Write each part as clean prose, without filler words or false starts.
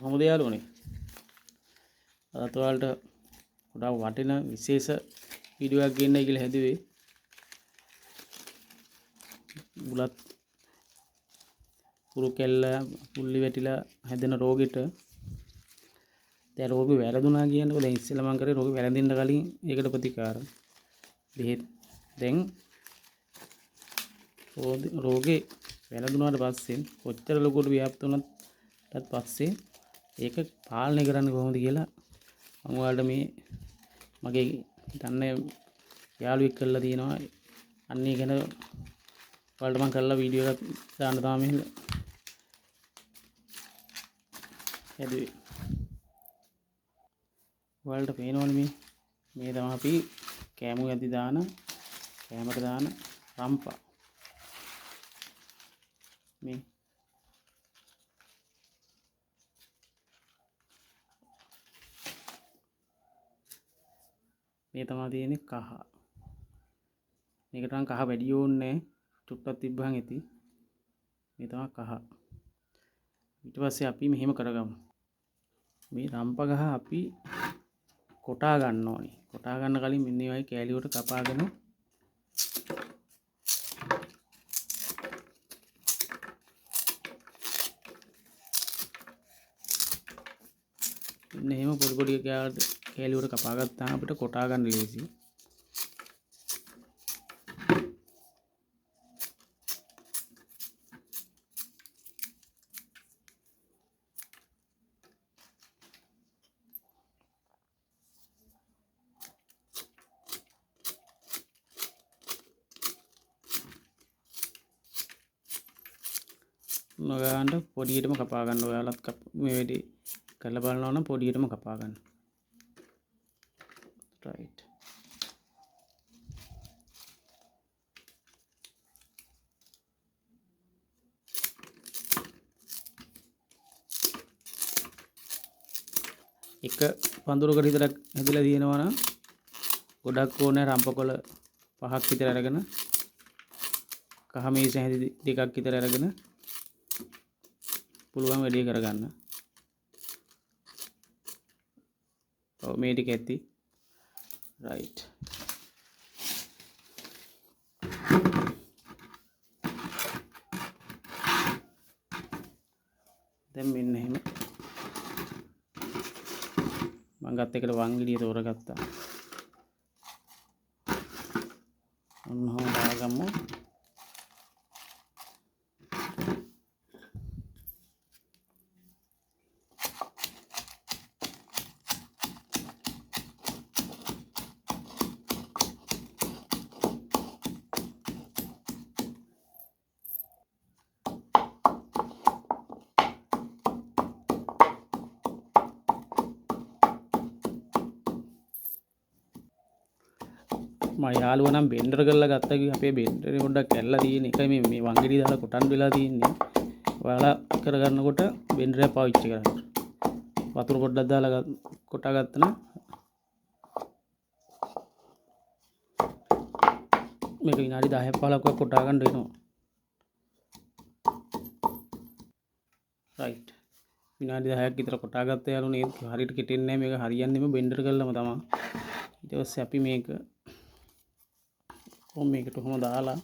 කොහොමද යාළුවනේ? අදත් ඔයාලට ගොඩාක් වටින විශේෂ වීඩියෝ එකක් ගන්නයි කියලා හැදුවේ. බුලත් පුරු කෙල්ල පුල්ලි වැටිලා හැදෙන රෝගෙට දැන් රෝගෙ වැරදුනා කියනකොට දැන් ඉස්සෙල්ලා මම කරේ රෝගෙ වැරදින්න කලින් ඒකට ප්‍රතිකාර බෙහෙත්. දැන් රෝගේ වැරදුනාට පස්සේ කොච්චර ලොකුට ව්‍යාප්ත වුණත් පස්සේ ඒක පාලනය කරන්න කොහොමද කියලා මම ඔයාලට මේ මගේ දන්නේ යාළුවෙක් කරලා තියෙනවා. අන්න ඒ ගැන ඔයාලට මම කරලා වීඩියෝ එකක් දාන්න තමයි හැදුවේ. ඔයාලට පේනවනේ මේ තමයි අපි කෑමු යදි කෑමට දාන රම්පා. මේ තමයි තියෙන්නේ කහ. මේකට නම් කහ වැඩි ඕනේ චුට්ටක් තිබ්බහන් ඇති. මේ තමයි කහ. ඊට පස්සේ අපි මෙහෙම කරගමු. මේ රම්ප ගහ අපි කොටා ගන්න ඕනේ. කොටා ගන්න කලින් මෙන්න මේ වගේ කෑලි වලට කපාගෙන මෙන්න එහෙම පොඩි පොඩි කෑලි වලට කපා ගත්තාම අපිට කොටා ගන්න ලේසියි. නොගාන්න පොඩියටම කපා ගන්න. ඔයාලත් මේ වැඩේ කරලා බලනවා නම් පොඩියටම කපා ගන්න. රයිට්. එක පඳුරකට විතරක් හැදලා තියෙනවා නම් ගොඩක් ඕනේ රම්පකොළ 5ක් විතර අරගෙන කහ මේස හැදි දෙකක් විතර අරගෙන පුළුවන් වැඩේ කරගන්න. ඔව් මේ ටික ඇති. රයිට්. දැන් මෙන්න එහෙම මම ගත්ත එකට වංගිඩිය තෝරගත්තා. ඔන්නෝම දාගමු. මම යාළුවා නම් බෙන්ඩර් කරලා ගත්තා කිව්වා. අපේ බෙන්ඩරේ පොඩ්ඩක් කැල්ලලා තියෙන එකයි මේ වංගෙඩි දාලා කොටන් වෙලා තියෙන්නේ. ඔයාලා කරගන්නකොට බෙන්ඩරය පාවිච්චි කරන්න. වතුර පොඩ්ඩක් දාලා කොටා ගත්තා නම් මේක විනාඩි 10ක් 15ක් කොටා ගන්න වෙනවා. රයිට්. විනාඩි 10ක් විතර කොටා ගත්තා යාළුවනේ. ඒක හරියට කෙටෙන්නේ නැහැ. මේක හරියන්නේම බෙන්ඩර් කරලම තමයි. ඊට පස්සේ අපි මේකට කොහොම දාලා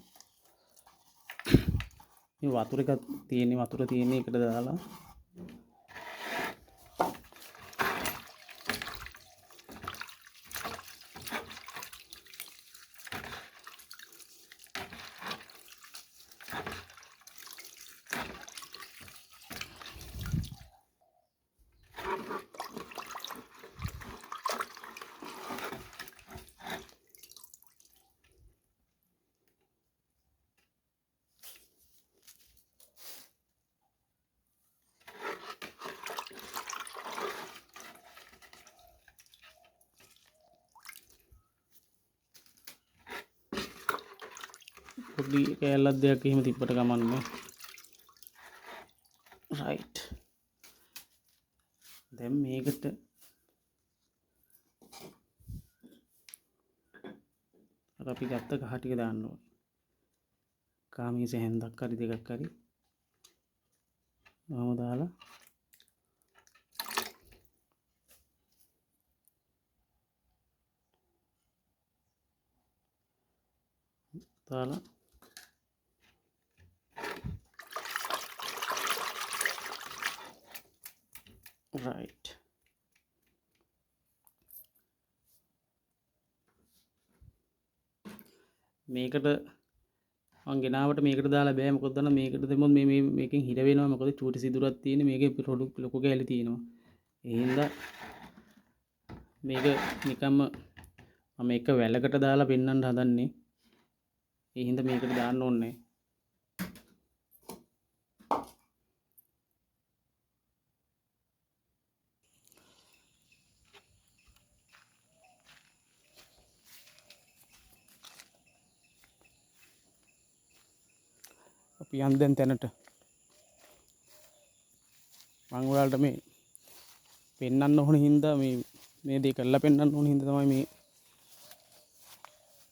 මේ වතුර එකක් තියෙන්නේ වතුර තියෙන්නේ එකට දාලා පොඩි කෑල්ලක් දෙයක් එහෙම තිබ්බට කමන්නේ. රයිට්. දැන් මේකට අර අපි ගත්ත කහ ටික දාන්න ඕනේ. කාමීස හැන්දක් හරි දෙකක් හරි මම දාලා දාලා රයිට් මේකට මං ගෙනාවට මේකට දාලා බෑ මොකද දන්න මේකට දෙමොත් මේකෙන් හිර වෙනවා මොකද චූටි සිදුරක් තියෙන මේකේ පොඩු ලොකු කැලි තියෙනවා ඒ හින්දා මේක නිකම්ම මම එක වැලකට දාලා පෙන්වන්න හදන්නේ ඒ හින්දා මේකට දාන්න ඕනේ අපි යන් දැන් තැනට මම ඔයාලට මේ පෙන්වන්න ඕන හින්දා මේ දේ කරලා පෙන්වන්න ඕන හින්දා තමයි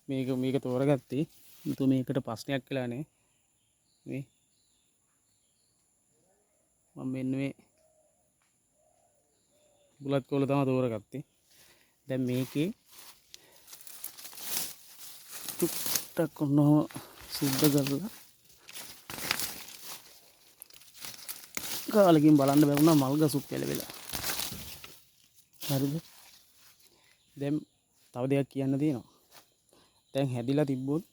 මේක තෝරගත්තේ. මුතු මේකට ප්‍රශ්නයක් කියලා නේ. මේ මම මෙන්න මේ බුලත් කොළ තමයි තෝරගත්තේ. දැන් මේකේ ටුක්ටක් ඔන්නෝ සුද්ධ කරලා කාලෙකින් බලන්න බැරුණා මල් ගසුත් පෙළවෙලා. හරිද? දැන් තව දෙයක් කියන්න තියෙනවා. දැන් හැදිලා තිබ්බොත්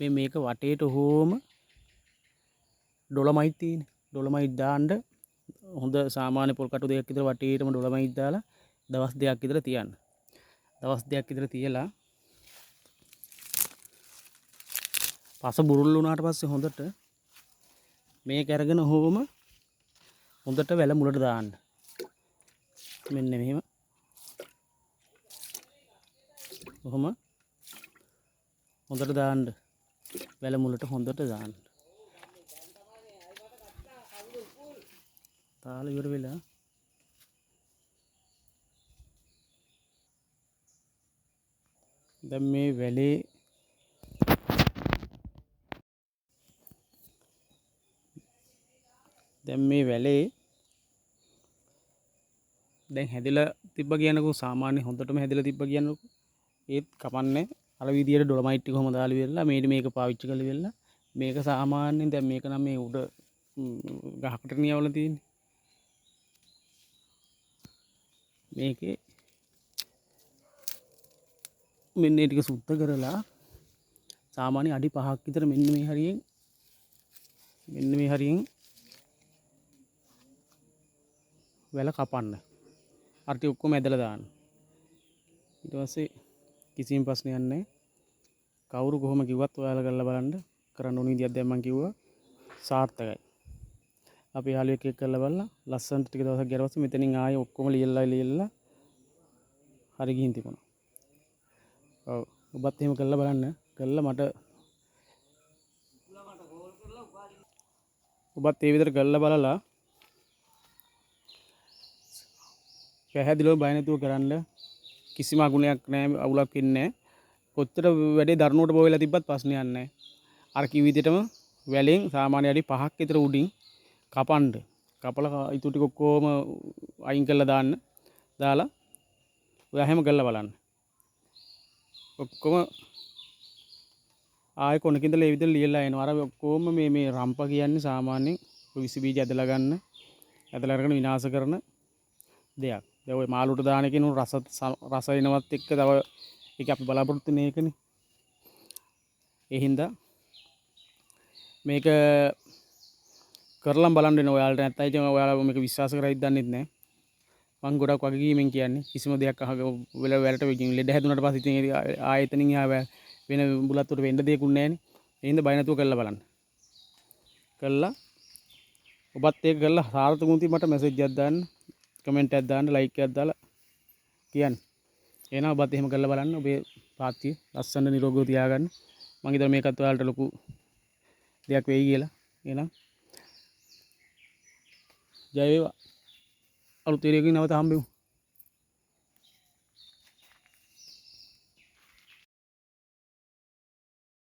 මේක වටේට හොම ඩොලමයිට් තියෙන්නේ. ඩොලමයිට් දාන්න හොඳ සාමාන්‍ය පොල් කටු දෙකක් විතර වටේටම ඩොලමයිට් දාලා දවස් දෙකක් විතර තියන්න. දවස් දෙකක් විතර තියලා පස බුරුල් වුණාට පස්සේ හොඳට මේක අරගෙන හොම හොඳට වැල මුලට දාන්න. මෙන්න මෙහෙම. කොහොම හොඳට දාන්න. වැල මුලට හොඳට දාන්න. තාල ඉවර වෙලා දැන් මේ වැලේ දැන් හැදිලා තිබ්බ කියනකෝ සාමාන්‍ය හොඳටම හැදිලා තිබ්බ කියනකෝ ඒත් කපන්නේ අර විදියට ඩොලමයිට් ටික කොහම දාලා ඉවරලා මේක පාවිච්චි කරලා ඉවරලා මේක සාමාන්‍යයෙන් දැන් මේක නම් මේ උඩ ගහකට නියවලා තියෙන්නේ මේකේ මෙන්න මේ ටික සුද්ධ කරලා සාමාන්‍ය අඩි 5ක් විතර මෙන්න මේ හරියෙන් වැල කපන්න. අර ටික ඔක්කොම ඇදලා දාන්න. ඊට පස්සේ කිසිම ප්‍රශ්නයක් නැහැ. කවුරු කොහොම කිව්වත් ඔයාලා කරලා බලන්න කරන්න ඕන විදියක් දැන් මම කිව්වා සාර්ථකයි. අපි යාළුවෙක් එක්ක කරලා බලලා ලස්සනට ටික දවසක් ගියාට පස්සේ මෙතනින් ආයේ ඔක්කොම ලියලා හරි ගිහින් තිබුණා. ඔව් ඔබත් එහෙම කරලා බලන්න. කරලා මට ඔබත් ඒ විදිහට කරලා බලලා පැහැදිලිව බය නැතුව කරන්න කිසිම අගුණයක් නැහැ අවුලක් ඉන්නේ නැහැ. කොච්චර වැඩේ දරනුවට බෝ වෙලා තිබ්බත් ප්‍රශ්නයක් නැහැ. අර කිව් විදිහටම වැලෙන් සාමාන්‍ය අඩි 5ක් විතර උඩින් කපන්න. කපලා ඊටු ටික ඔක්කොම අයින් කරලා දාලා ඔයා හැම කරලා බලන්න. ඔක්කොම ආයෙ කොනකින්දලා ඒ විදිහට ලියලා එනවා. අර ඔක්කොම මේ රම්පා කියන්නේ සාමාන්‍යයෙන් විස බීජ ඇදලා ගන්න ඇදලා අරගෙන විනාශ කරන දෙයක්. දැන් ඔය මාළුට දාන එකේ නුන රස එනවත් එක්ක තව ඒක අපි බලාපොරොත්තු වෙන එකනේ. ඒ හින්දා මේක කරලා බලන්න වෙන ඔයාලට නැත්නම් ඉතින් ඔයාලා මේක විශ්වාස කරයිද දන්නෙත් නැහැ. මම ගොඩක් වගකීමෙන් කියන්නේ කිසිම දෙයක් වැලට ලෙඩ හැදුනට පස්සේ ඉතින් ආයතනින් වෙන බුලත් උඩ වෙන්න දෙයක් උන්නේ නැහනේ. ඒ හින්දා බය නැතුව කරලා බලන්න. කළා ඔබත් ඒක කරලා සාර්ථක වුණොත් මට මැසේජ් එකක් දාන්න, කමෙන්ට් එකක් දාන්න, ලයික් එකක් දාලා කියන්න. එහෙනම් ඔබත් එහෙම කරලා බලන්න. ඔබේ පාත්තිය ලස්සන නිරෝගීව තියාගන්න. මම හිතනවා මේකත් ඔයාලට ලොකු දෙයක් වෙයි කියලා. එහෙනම් ජය වේවා. අලුත් වීඩියෝ එකකින් නැවත හම්බෙමු.